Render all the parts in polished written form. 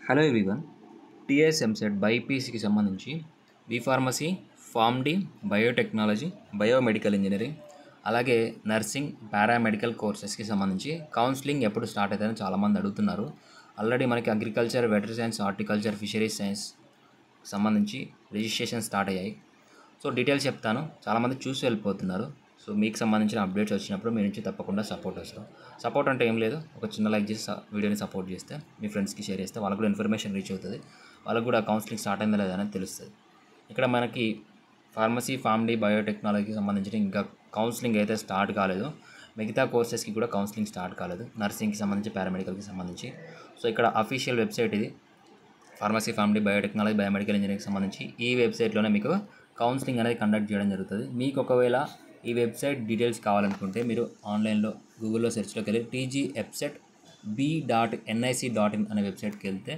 Hello everyone. TS EAMCET బైపీసీకి సంబంధించి B pharmacy, Pharm D, biotechnology, biomedical engineering, అలాగే nursing, paramedical కోర్సెస్కి సంబంధించి counselling ఎప్పుడు స్టార్ట్ అవుతుందని చాలామంది అడుగుతున్నారు. ఆల్రెడీ మనకి agriculture, వెటరీ science, horticulture, fisheries science సంబంధించి రిజిస్ట్రేషన్ స్టార్ట్ అయ్యాయి. సో డీటెయిల్స్ చెప్తాను. చాలామంది చూసి వెళ్ళిపోతున్నారు. సో మీకు సంబంధించిన అప్డేట్స్ వచ్చినప్పుడు మీ నుంచి తప్పకుండా సపోర్ట్ వస్తాం. సపోర్ట్ అంటే ఏం లేదు, ఒక చిన్న లైక్ చేసి వీడియోని సపోర్ట్ చేస్తే మీ ఫ్రెండ్స్కి షేర్ చేస్తే వాళ్ళకు కూడా ఇన్ఫర్మేషన్ రీచ్ అవుతుంది. వాళ్ళకు కూడా కౌన్సిలింగ్ స్టార్ట్ అయిందా లేదా అనేది తెలుస్తుంది. ఇక్కడ మనకి ఫార్మసీ, ఫార్మ్డీ, బయోటెక్నాలజీకి సంబంధించిన ఇంకా కౌన్సిలింగ్ అయితే స్టార్ట్ కాలేదు. మిగతా కోర్సెస్కి కూడా కౌన్సిలింగ్ స్టార్ట్ కాలేదు. నర్సింగ్కి సంబంధించి, పారామెడికల్కి సంబంధించి. సో ఇక్కడ అఫీషియల్ వెబ్సైట్ ఇది, ఫార్మసీ, ఫార్మ్డీ, బయోటెక్నాలజీ, బయోమెడికల్ ఇంజనీరింగ్కి సంబంధించి ఈ వెబ్సైట్లోనే మీకు కౌన్సిలింగ్ అనేది కండక్ట్ చేయడం జరుగుతుంది. మీకు ఒకవేళ ఈ వెబ్సైట్ డీటెయిల్స్ కావాలనుకుంటే మీరు ఆన్లైన్లో గూగుల్లో సెర్చ్లోకి వెళ్ళి tgfset.b.nic.in అనే వెబ్సైట్కి వెళ్తే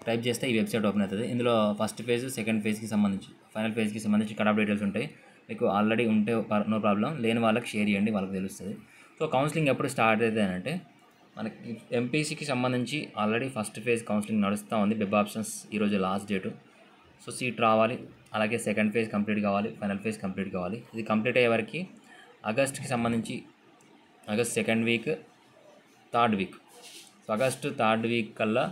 టైప్ చేస్తే ఈ వెబ్సైట్ ఓపెన్ అవుతుంది. ఇందులో ఫస్ట్ ఫేజ్, సెకండ్ ఫేజ్కి సంబంధించి, ఫైనల్ ఫేజ్కి సంబంధించి కట్ ఆఫ్ డీటెయిల్స్ ఉంటాయి. మీకు ఆల్రెడీ ఉంటే నో ప్రాబ్లం, లేని వాళ్ళకి షేర్ చేయండి, వాళ్ళకి తెలుస్తుంది. సో కౌన్సిలింగ్ ఎప్పుడు స్టార్ట్ అవుతుంది అంటే మనకి ఎంపీసీకి సంబంధించి ఆల్రెడీ ఫస్ట్ ఫేజ్ కౌన్సిలింగ్ నడుస్తూ ఉంది. వెబ్ ఆప్షన్స్ ఈరోజు లాస్ట్ డేటు. సో సీట్ రావాలి, అలాగే సెకండ్ ఫేజ్ కంప్లీట్ కావాలి, ఫైనల్ ఫేజ్ కంప్లీట్ కావాలి. ఇది కంప్లీట్ అయ్యే వరకు ఆగస్ట్కి సంబంధించి August second week, third week. So August third week కల్లా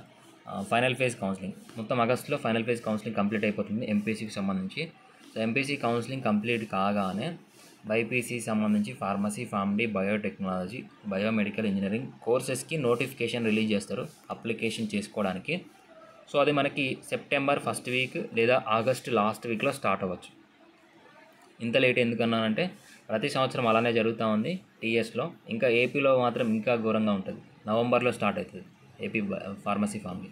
ఫైనల్ ఫేజ్ కౌన్సిలింగ్, మొత్తం ఆగస్టులో ఫైనల్ ఫేజ్ కౌన్సిలింగ్ కంప్లీట్ అయిపోతుంది ఎంపీసీకి సంబంధించి. సో ఎంపీసీ కౌన్సిలింగ్ కంప్లీట్ కాగానే బైపీసీ సంబంధించి pharmacy, Pharm D, biotechnology, biomedical engineering కోర్సెస్కి నోటిఫికేషన్ రిలీజ్ చేస్తారు అప్లికేషన్ చేసుకోవడానికి. సో అది మనకి సెప్టెంబర్ ఫస్ట్ వీక్ లేదా ఆగస్ట్ లాస్ట్ వీక్లో స్టార్ట్ అవ్వచ్చు. ఇంత లేట్ ఎందుకన్నానంటే ప్రతి సంవత్సరం అలానే జరుగుతూ ఉంది టీఎస్లో. ఇంకా ఏపీలో మాత్రం ఇంకా ఘోరంగా ఉంటుంది, నవంబర్లో స్టార్ట్ అవుతుంది ఏపీ ఫార్మసీ, ఫార్మ్డీ.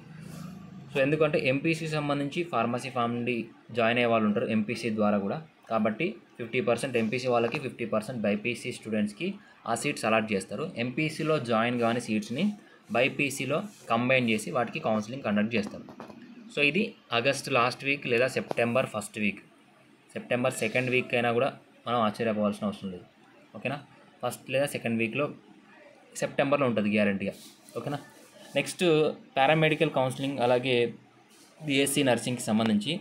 సో ఎందుకంటే ఎంపీసీ సంబంధించి ఫార్మసీ, ఫార్మ్డీ జాయిన్ అయ్యే వాళ్ళు ఉంటారు ఎంపీసీ ద్వారా కూడా. కాబట్టి 50% ఎంపీసీ వాళ్ళకి, 50% బైపీసీ స్టూడెంట్స్కి ఆ సీట్స్ అలాట్ చేస్తారు. ఎంపీసీలో జాయిన్ కాని సీట్స్ని బైపీసీలో కంబైన్ చేసి వాటికి కౌన్సిలింగ్ కండక్ట్ చేస్తారు. సో ఇది ఆగస్ట్ లాస్ట్ వీక్ లేదా September first week. September second week అయినా కూడా మనం ఆశ్చర్యపోవాల్సిన అవసరం లేదు. ఓకేనా, ఫస్ట్ లేదా సెకండ్ వీక్లో సెప్టెంబర్లో ఉంటుంది గ్యారంటీగా. ఓకేనా. నెక్స్ట్ పారామెడికల్ కౌన్సిలింగ్, అలాగే బీఎస్సీ నర్సింగ్కి సంబంధించి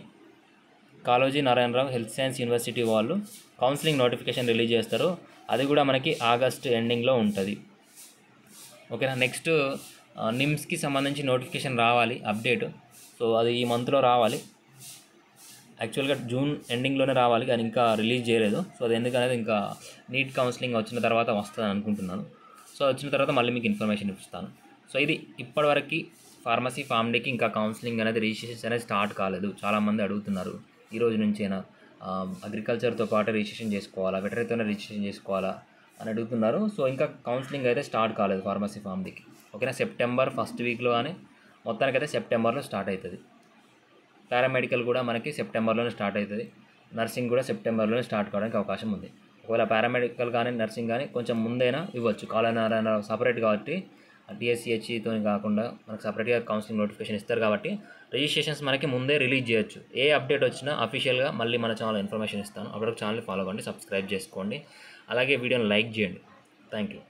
Kaloji Narayana Rao health science university వాళ్ళు కౌన్సిలింగ్ నోటిఫికేషన్ రిలీజ్ చేస్తారు. అది కూడా మనకి ఆగస్ట్ ఎండింగ్లో ఉంటుంది. ఓకేనా. నెక్స్ట్ నిమ్స్కి సంబంధించి నోటిఫికేషన్ రావాలి, అప్డేట్. సో అది ఈ మంత్లో రావాలి. యాక్చువల్గా జూన్ ఎండింగ్లోనే రావాలి, కానీ ఇంకా రిలీజ్ చేయలేదు. సో అది ఎందుకనేది ఇంకా నీట్ కౌన్సిలింగ్ వచ్చిన తర్వాత వస్తుందని అనుకుంటున్నాను. సో వచ్చిన తర్వాత మళ్ళీ మీకు ఇన్ఫర్మేషన్ ఇస్తాను. సో ఇది ఇప్పటివరకు ఫార్మసీ, ఫార్మ్డీకి ఇంకా కౌన్సిలింగ్ అనేది, రిజిస్ట్రేషన్ అనేది స్టార్ట్ కాలేదు. చాలామంది అడుగుతున్నారు ఈ రోజు నుంచైనా అగ్రికల్చర్తో పాటు రిజిస్ట్రేషన్ చేసుకోవాలా, వెటరీతోనే రిజిస్ట్రేషన్ చేసుకోవాలా అని అడుగుతున్నారు. సో ఇంకా కౌన్సిలింగ్ అయితే స్టార్ట్ కాలేదు ఫార్మసీ, ఫార్మ్డీకి. ఓకేనా. సెప్టెంబర్ ఫస్ట్ వీక్లో కానీ మొత్తానికైతే సెప్టెంబర్లో స్టార్ట్ అవుతుంది. పారామెడికల్ కూడా మనకి సెప్టెంబర్లోనే స్టార్ట్ అవుతుంది. నర్సింగ్ కూడా సెప్టెంబర్లోనే స్టార్ట్ కావడానికి అవకాశం ఉంది. ఒకవేళ పారామెడికల్ కానీ నర్సింగ్ కానీ కొంచెం ముందైనా ఇవ్వచ్చు. కాలనారాయణ సపరేట్ కాబట్టి టీఎస్సీహెచ్తో కాకుండా మనకు సపరేట్గా కౌన్సిలింగ్ నోటిఫికేషన్ ఇస్తారు కాబట్టి రిజిస్ట్రేషన్స్ మనకి ముందే రిలీజ్ చేయొచ్చు. ఏ అప్డేట్ వచ్చినా అఫీషియల్గా మళ్ళీ మన ఛానల్ ఇన్ఫర్మేషన్ ఇస్తాను. అప్పటికి ఛానల్ ఫాలో అవ్వండి, సబ్స్క్రైబ్ చేసుకోండి, అలాగే వీడియోని లైక్ చేయండి. Thank you.